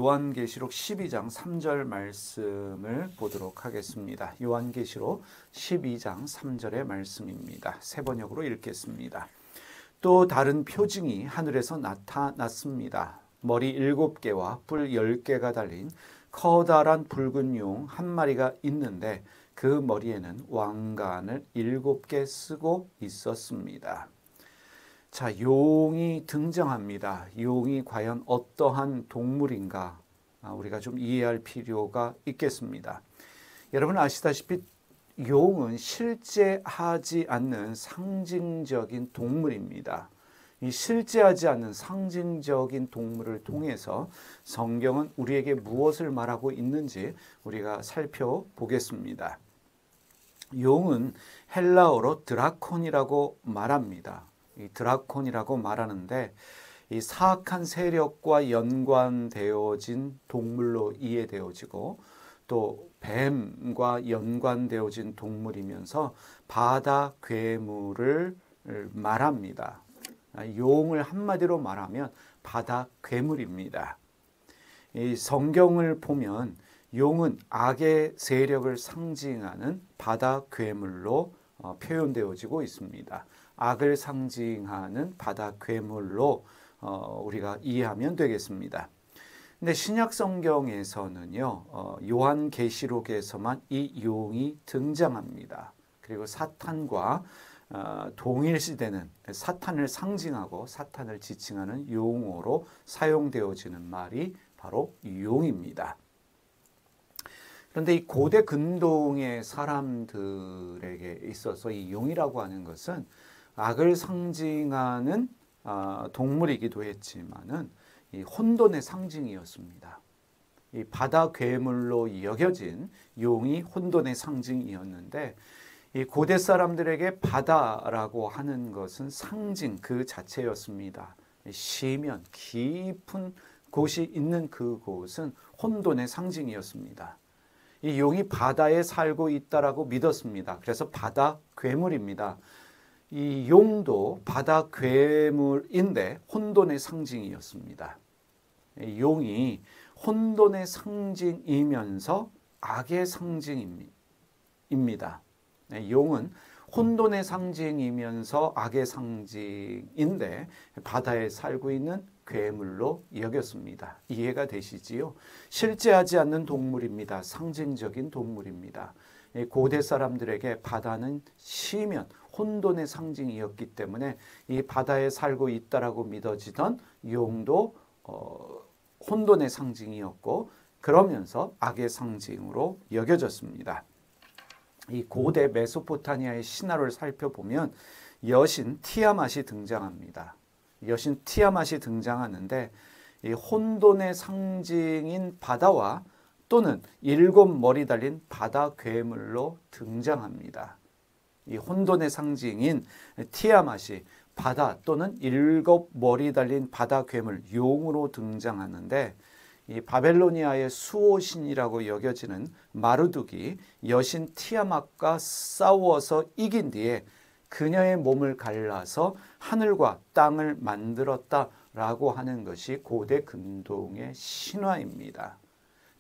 요한계시록 12장 3절 말씀을 보도록 하겠습니다. 요한계시록 12장 3절의 말씀입니다. 새 번역으로 읽겠습니다. 또 다른 표징이 하늘에서 나타났습니다. 머리 7개와 뿔 10개가 달린 커다란 붉은 용 한 마리가 있는데 그 머리에는 왕관을 7개 쓰고 있었습니다. 자, 용이 등장합니다. 용이 과연 어떠한 동물인가? 우리가 좀 이해할 필요가 있겠습니다. 여러분 아시다시피 용은 실제하지 않는 상징적인 동물입니다. 이 실제하지 않는 상징적인 동물을 통해서 성경은 우리에게 무엇을 말하고 있는지 우리가 살펴보겠습니다. 용은 헬라어로 드라콘이라고 말합니다. 이 드라콘이라고 말하는데 이 사악한 세력과 연관되어진 동물로 이해되어지고 또 뱀과 연관되어진 동물이면서 바다 괴물을 말합니다. 용을 한마디로 말하면 바다 괴물입니다. 이 성경을 보면 용은 악의 세력을 상징하는 바다 괴물로 표현되어지고 있습니다. 악을 상징하는 바다 괴물로 우리가 이해하면 되겠습니다. 근데 신약 성경에서는요, 요한계시록에서만 이 용이 등장합니다. 그리고 사탄과 동일시되는 사탄을 상징하고 사탄을 지칭하는 용어로 사용되어지는 말이 바로 용입니다. 그런데 이 고대 근동의 사람들에게 있어서 이 용이라고 하는 것은 악을 상징하는 동물이기도 했지만은 이 혼돈의 상징이었습니다. 이 바다 괴물로 여겨진 용이 혼돈의 상징이었는데 이 고대 사람들에게 바다라고 하는 것은 상징 그 자체였습니다. 시면 깊은 곳이 있는 그곳은 혼돈의 상징이었습니다. 이 용이 바다에 살고 있다라고 믿었습니다. 그래서 바다 괴물입니다. 이 용도 바다 괴물인데 혼돈의 상징이었습니다. 용이 혼돈의 상징이면서 악의 상징입니다. 용은 혼돈의 상징이면서 악의 상징인데 바다에 살고 있는 괴물로 여겼습니다. 이해가 되시지요? 실제하지 않는 동물입니다. 상징적인 동물입니다. 고대 사람들에게 바다는 시면 혼돈의 상징이었기 때문에 이 바다에 살고 있다라고 믿어지던 용도 혼돈의 상징이었고 그러면서 악의 상징으로 여겨졌습니다. 이 고대 메소포타미아의 신화를 살펴보면 여신 티아맛이 등장합니다. 여신 티아맛이 등장하는데 이 혼돈의 상징인 바다와 또는 7머리 달린 바다 괴물로 등장합니다. 이 혼돈의 상징인 티아맛이 바다 또는 7머리 달린 바다 괴물 용으로 등장하는데 이 바벨로니아의 수호신이라고 여겨지는 마르둑이 여신 티아맛과 싸워서 이긴 뒤에 그녀의 몸을 갈라서 하늘과 땅을 만들었다라고 하는 것이 고대 근동의 신화입니다.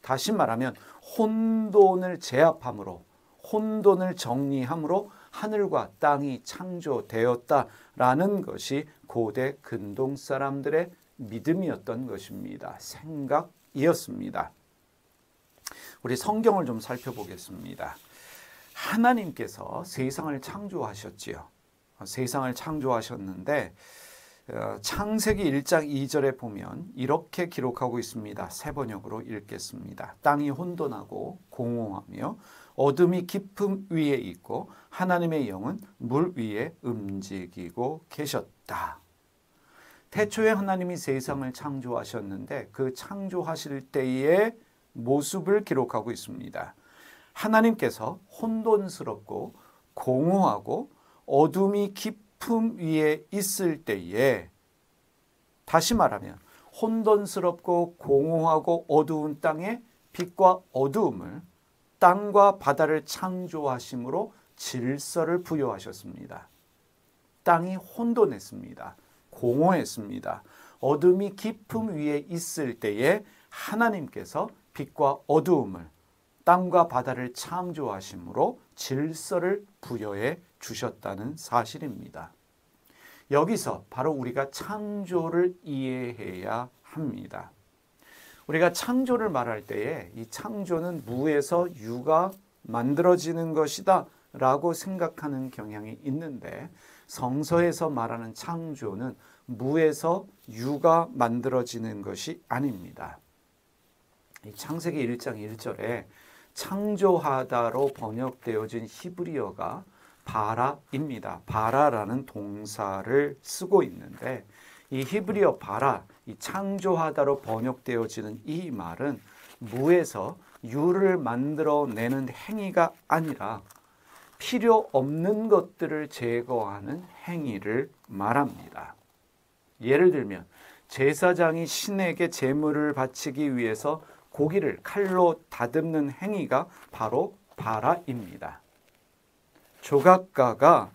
다시 말하면 혼돈을 제압함으로 혼돈을 정리함으로 하늘과 땅이 창조되었다라는 것이 고대 근동 사람들의 믿음이었던 것입니다. 생각이었습니다. 우리 성경을 좀 살펴보겠습니다. 하나님께서 세상을 창조하셨지요. 세상을 창조하셨는데 창세기 1장 2절에 보면 이렇게 기록하고 있습니다. 새 번역으로 읽겠습니다. 땅이 혼돈하고 공허하며 어둠이 깊음 위에 있고 하나님의 영은 물 위에 움직이고 계셨다. 태초에 하나님이 세상을 창조하셨는데 그 창조하실 때의 모습을 기록하고 있습니다. 하나님께서 혼돈스럽고 공허하고 어둠이 깊음 위에 있을 때에 다시 말하면 혼돈스럽고 공허하고 어두운 땅에 빛과 어두움을 땅과 바다를 창조하심으로 질서를 부여하셨습니다. 땅이 혼돈했습니다. 공허했습니다. 어둠이 깊음 위에 있을 때에 하나님께서 빛과 어두움을, 땅과 바다를 창조하심으로 질서를 부여해 주셨다는 사실입니다. 여기서 바로 우리가 창조를 이해해야 합니다. 우리가 창조를 말할 때에 이 창조는 무에서 유가 만들어지는 것이다 라고 생각하는 경향이 있는데, 성서에서 말하는 창조는 무에서 유가 만들어지는 것이 아닙니다. 창세기 1장 1절에 창조하다로 번역되어진 히브리어가 바라입니다. 바라라는 동사를 쓰고 있는데, 이 히브리어 바라, 이 창조하다로 번역되어지는 이 말은 무에서 유를 만들어내는 행위가 아니라 필요 없는 것들을 제거하는 행위를 말합니다. 예를 들면 제사장이 신에게 제물을 바치기 위해서 고기를 칼로 다듬는 행위가 바로 바라입니다. 조각가가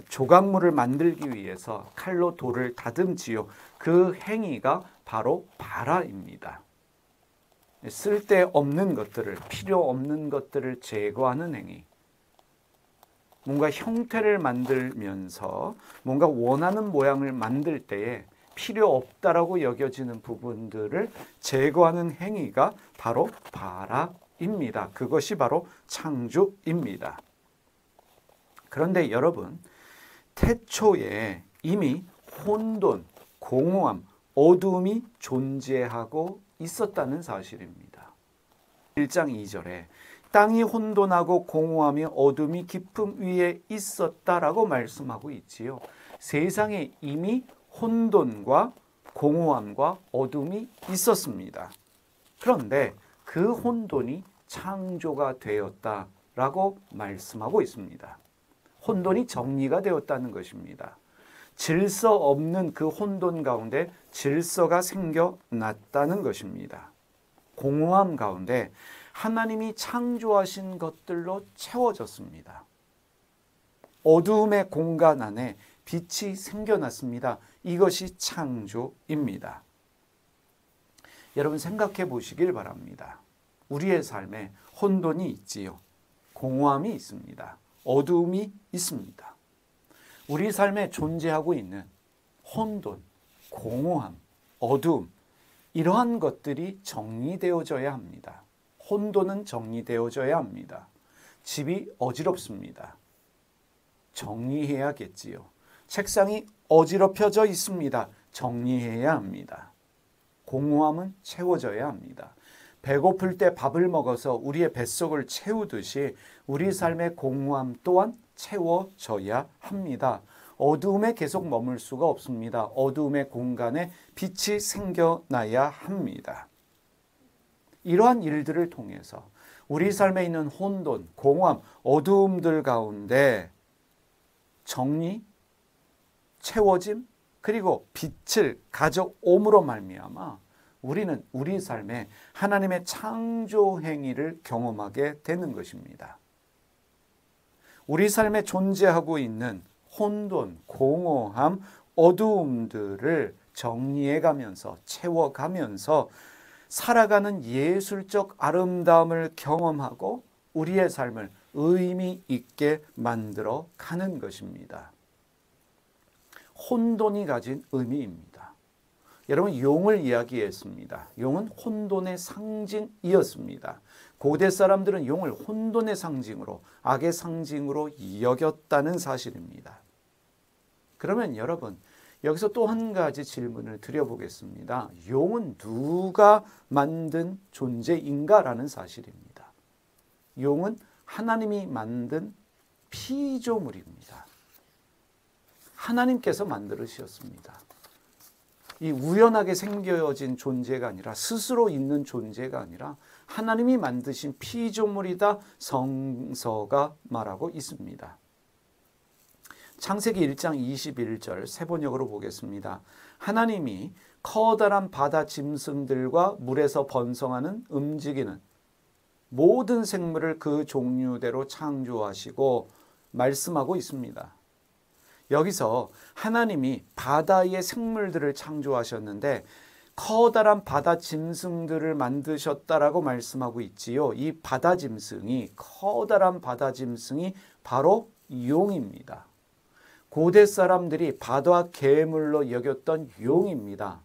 조각물을 만들기 위해서 칼로 돌을 다듬지요. 그 행위가 바로 바라입니다. 쓸데없는 것들을, 필요 없는 것들을 제거하는 행위. 뭔가 형태를 만들면서 뭔가 원하는 모양을 만들 때에 필요 없다라고 여겨지는 부분들을 제거하는 행위가 바로 바라입니다. 그것이 바로 창조입니다. 그런데 여러분, 태초에 이미 혼돈, 공허함, 어두움이 존재하고 있었다는 사실입니다. 1장 2절에 땅이 혼돈하고 공허하며 어둠이 깊음 위에 있었다라고 말씀하고 있지요. 세상에 이미 혼돈과 공허함과 어둠이 있었습니다. 그런데 그 혼돈이 창조가 되었다라고 말씀하고 있습니다. 혼돈이 정리가 되었다는 것입니다. 질서 없는 그 혼돈 가운데 질서가 생겨났다는 것입니다. 공허함 가운데 하나님이 창조하신 것들로 채워졌습니다. 어두움의 공간 안에 빛이 생겨났습니다. 이것이 창조입니다. 여러분 생각해 보시길 바랍니다. 우리의 삶에 혼돈이 있지요. 공허함이 있습니다. 어두움이 있습니다. 우리 삶에 존재하고 있는 혼돈, 공허함, 어두움, 이러한 것들이 정리되어져야 합니다. 혼돈은 정리되어져야 합니다. 집이 어지럽습니다. 정리해야겠지요. 책상이 어지럽혀져 있습니다. 정리해야 합니다. 공허함은 채워져야 합니다. 배고플 때 밥을 먹어서 우리의 뱃속을 채우듯이 우리 삶의 공허함 또한 채워져야 합니다. 어두움에 계속 머물 수가 없습니다. 어두움의 공간에 빛이 생겨나야 합니다. 이러한 일들을 통해서 우리 삶에 있는 혼돈, 공허함, 어두움들 가운데 정리, 채워짐, 그리고 빛을 가져옴으로 말미암아 우리는 우리 삶에 하나님의 창조 행위를 경험하게 되는 것입니다. 우리 삶에 존재하고 있는 혼돈, 공허함, 어두움들을 정리해가면서 채워가면서 살아가는 예술적 아름다움을 경험하고 우리의 삶을 의미 있게 만들어 가는 것입니다. 혼돈이 가진 의미입니다. 여러분, 용을 이야기했습니다. 용은 혼돈의 상징이었습니다. 고대 사람들은 용을 혼돈의 상징으로, 악의 상징으로 여겼다는 사실입니다. 그러면 여러분, 여기서 또 한 가지 질문을 드려보겠습니다. 용은 누가 만든 존재인가라는 사실입니다. 용은 하나님이 만든 피조물입니다. 하나님께서 만들으셨습니다. 이 우연하게 생겨진 존재가 아니라, 스스로 있는 존재가 아니라 하나님이 만드신 피조물이다, 성서가 말하고 있습니다. 창세기 1장 21절 세번역으로 보겠습니다. 하나님이 커다란 바다 짐승들과 물에서 번성하는 움직이는 모든 생물을 그 종류대로 창조하시고 말씀하고 있습니다. 여기서 하나님이 바다의 생물들을 창조하셨는데 커다란 바다 짐승들을 만드셨다라고 말씀하고 있지요. 이 바다 짐승이, 커다란 바다 짐승이 바로 용입니다. 고대 사람들이 바다 괴물로 여겼던 용입니다.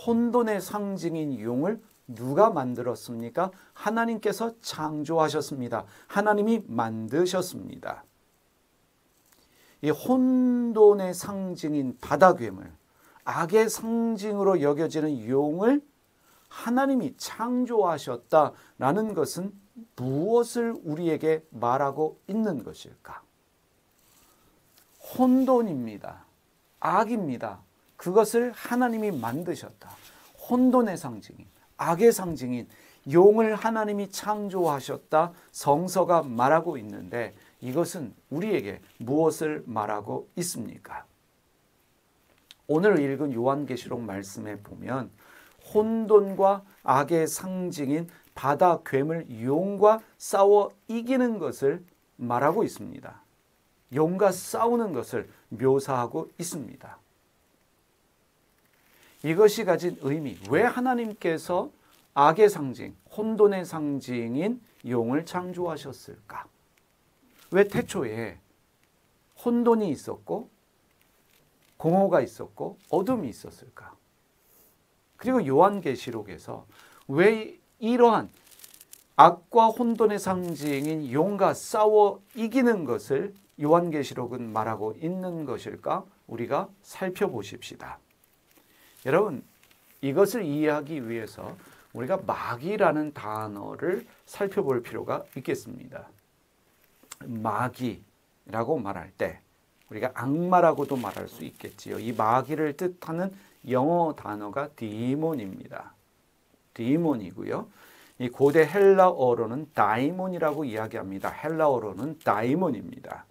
혼돈의 상징인 용을 누가 만들었습니까? 하나님께서 창조하셨습니다. 하나님이 만드셨습니다. 이 혼돈의 상징인 바다 괴물, 악의 상징으로 여겨지는 용을 하나님이 창조하셨다라는 것은 무엇을 우리에게 말하고 있는 것일까? 혼돈입니다. 악입니다. 그것을 하나님이 만드셨다. 혼돈의 상징인, 악의 상징인 용을 하나님이 창조하셨다. 성서가 말하고 있는데 이것은 우리에게 무엇을 말하고 있습니까? 오늘 읽은 요한계시록 말씀에 보면 혼돈과 악의 상징인 바다 괴물 용과 싸워 이기는 것을 말하고 있습니다. 용과 싸우는 것을 묘사하고 있습니다. 이것이 가진 의미, 왜 하나님께서 악의 상징, 혼돈의 상징인 용을 창조하셨을까? 왜 태초에 혼돈이 있었고 공허가 있었고 어둠이 있었을까? 그리고 요한계시록에서 왜 이러한 악과 혼돈의 상징인 용과 싸워 이기는 것을 요한계시록은 말하고 있는 것일까? 우리가 살펴보십시다. 여러분, 이것을 이해하기 위해서 우리가 마귀라는 단어를 살펴볼 필요가 있겠습니다. 마귀라고 말할 때 우리가 악마라고도 말할 수 있겠지요. 이 마귀를 뜻하는 영어 단어가 디몬입니다. 디몬이고요. 이 고대 헬라어로는 다이몬이라고 이야기합니다. 헬라어로는 다이몬입니다.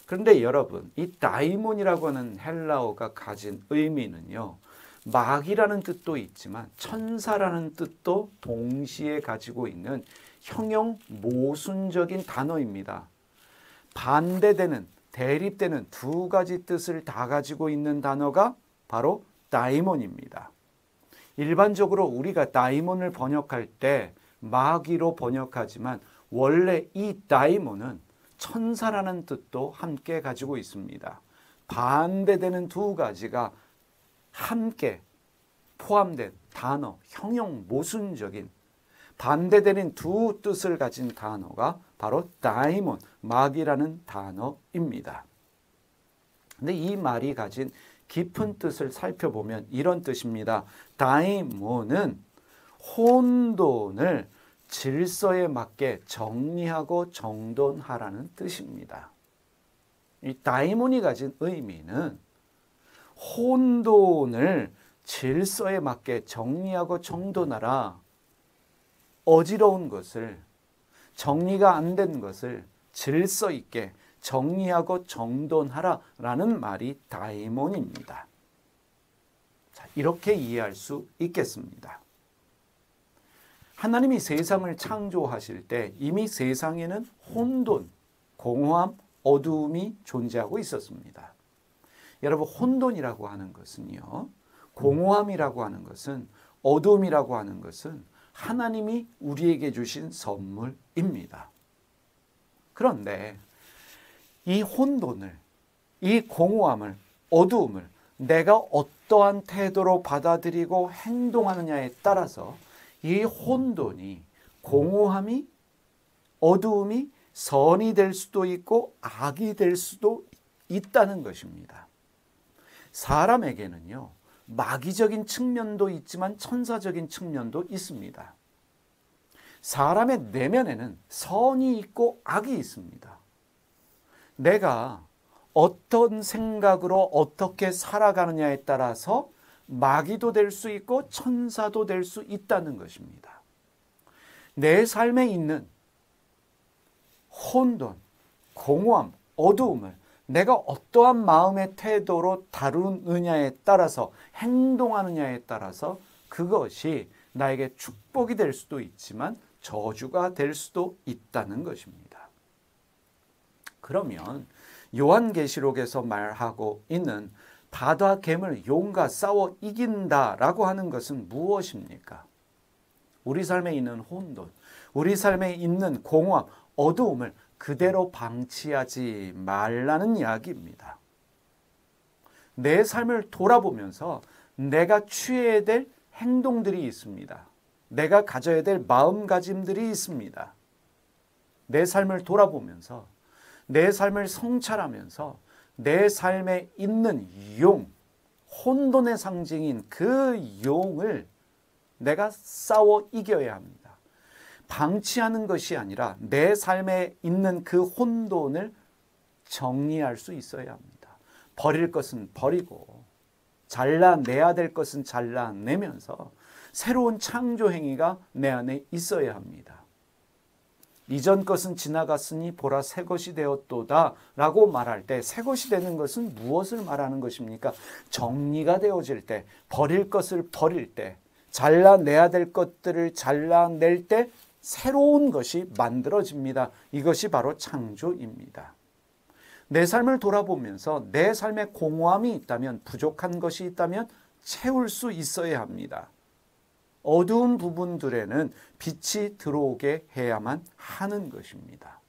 그런데 여러분, 이 다이몬이라고 하는 헬라어가 가진 의미는요, 마귀라는 뜻도 있지만 천사라는 뜻도 동시에 가지고 있는 형용 모순적인 단어입니다. 반대되는, 대립되는 두 가지 뜻을 다 가지고 있는 단어가 바로 다이몬입니다. 일반적으로 우리가 다이몬을 번역할 때 마귀로 번역하지만 원래 이 다이몬은 천사라는 뜻도 함께 가지고 있습니다. 반대되는 두 가지가 함께 포함된 단어, 형용 모순적인 반대되는 두 뜻을 가진 단어가 바로 다이몬, 마귀라는 단어입니다. 근데 이 말이 가진 깊은 뜻을 살펴보면 이런 뜻입니다. 다이몬은 혼돈을 질서에 맞게 정리하고 정돈하라는 뜻입니다. 이 다이몬이 가진 의미는 혼돈을 질서에 맞게 정리하고 정돈하라. 어지러운 것을, 정리가 안 된 것을 질서 있게 정리하고 정돈하라라는 말이 다이몬입니다. 자, 이렇게 이해할 수 있겠습니다. 하나님이 세상을 창조하실 때 이미 세상에는 혼돈, 공허함, 어두움이 존재하고 있었습니다. 여러분, 혼돈이라고 하는 것은요, 공허함이라고 하는 것은, 어두움이라고 하는 것은 하나님이 우리에게 주신 선물입니다. 그런데 이 혼돈을, 이 공허함을, 어두움을 내가 어떠한 태도로 받아들이고 행동하느냐에 따라서 이 혼돈이, 공허함이, 어두움이 선이 될 수도 있고 악이 될 수도 있다는 것입니다. 사람에게는요, 마귀적인 측면도 있지만 천사적인 측면도 있습니다. 사람의 내면에는 선이 있고 악이 있습니다. 내가 어떤 생각으로 어떻게 살아가느냐에 따라서 마귀도 될 수 있고 천사도 될 수 있다는 것입니다. 내 삶에 있는 혼돈, 공허함, 어두움을 내가 어떠한 마음의 태도로 다루느냐에 따라서, 행동하느냐에 따라서 그것이 나에게 축복이 될 수도 있지만 저주가 될 수도 있다는 것입니다. 그러면 요한계시록에서 말하고 있는 바다 괴물 용과 싸워 이긴다라고 하는 것은 무엇입니까? 우리 삶에 있는 혼돈, 우리 삶에 있는 공허함, 어두움을 그대로 방치하지 말라는 이야기입니다. 내 삶을 돌아보면서 내가 취해야 될 행동들이 있습니다. 내가 가져야 될 마음가짐들이 있습니다. 내 삶을 돌아보면서 내 삶을 성찰하면서 내 삶에 있는 용, 혼돈의 상징인 그 용을 내가 싸워 이겨야 합니다. 방치하는 것이 아니라 내 삶에 있는 그 혼돈을 정리할 수 있어야 합니다. 버릴 것은 버리고 잘라내야 될 것은 잘라내면서 새로운 창조 행위가 내 안에 있어야 합니다. 이전 것은 지나갔으니 보라 새 것이 되었도다 라고 말할 때 새 것이 되는 것은 무엇을 말하는 것입니까? 정리가 되어질 때, 버릴 것을 버릴 때, 잘라내야 될 것들을 잘라낼 때 새로운 것이 만들어집니다. 이것이 바로 창조입니다. 내 삶을 돌아보면서 내 삶에 공허함이 있다면, 부족한 것이 있다면 채울 수 있어야 합니다. 어두운 부분들에는 빛이 들어오게 해야만 하는 것입니다.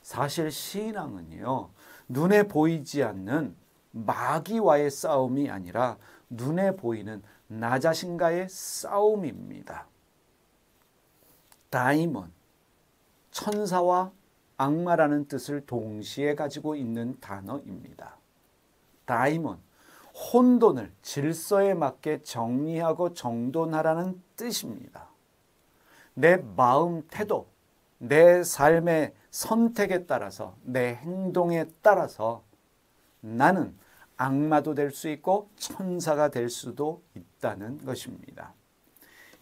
사실 신앙은요, 눈에 보이지 않는 마귀와의 싸움이 아니라 눈에 보이는 나 자신과의 싸움입니다. 다이몬, 천사와 악마라는 뜻을 동시에 가지고 있는 단어입니다. 다이몬, 혼돈을 질서에 맞게 정리하고 정돈하라는 뜻입니다. 내 마음 태도, 내 삶의 선택에 따라서, 내 행동에 따라서 나는 악마도 될 수 있고 천사가 될 수도 있다는 것입니다.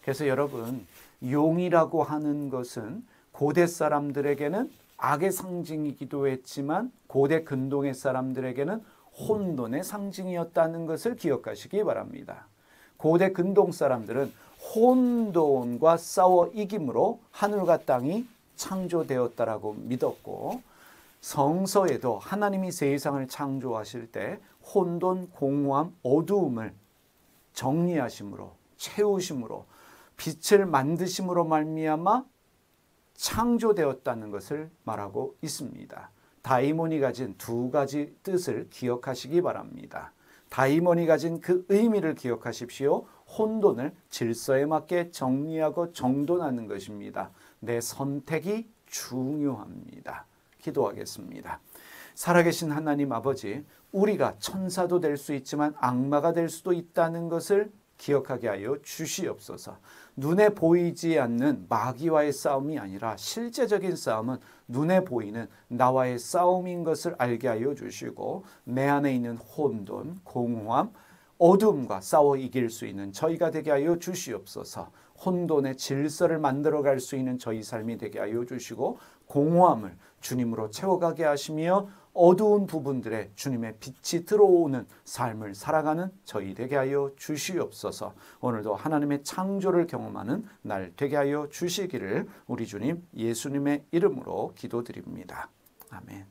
그래서 여러분, 용이라고 하는 것은 고대 사람들에게는 악의 상징이기도 했지만 고대 근동의 사람들에게는 혼돈의 상징이었다는 것을 기억하시기 바랍니다. 고대 근동 사람들은 혼돈과 싸워 이김으로 하늘과 땅이 창조되었다라고 믿었고, 성서에도 하나님이 세상을 창조하실 때 혼돈, 공허함, 어두움을 정리하심으로, 채우심으로, 빛을 만드심으로 말미암아 창조되었다는 것을 말하고 있습니다. 다이몬이 가진 두 가지 뜻을 기억하시기 바랍니다. 다이몬이 가진 그 의미를 기억하십시오. 혼돈을 질서에 맞게 정리하고 정돈하는 것입니다. 내 선택이 중요합니다. 기도하겠습니다. 살아계신 하나님 아버지, 우리가 천사도 될 수 있지만 악마가 될 수도 있다는 것을 기억하게 하여 주시옵소서. 눈에 보이지 않는 마귀와의 싸움이 아니라 실제적인 싸움은 눈에 보이는 나와의 싸움인 것을 알게 하여 주시고, 내 안에 있는 혼돈, 공허함, 어둠과 싸워 이길 수 있는 저희가 되게 하여 주시옵소서. 혼돈의 질서를 만들어갈 수 있는 저희 삶이 되게 하여 주시고, 공허함을 주님으로 채워가게 하시며 어두운 부분들에 주님의 빛이 들어오는 삶을 살아가는 저희 되게 하여 주시옵소서. 오늘도 하나님의 창조를 경험하는 날 되게 하여 주시기를 우리 주님 예수님의 이름으로 기도드립니다. 아멘.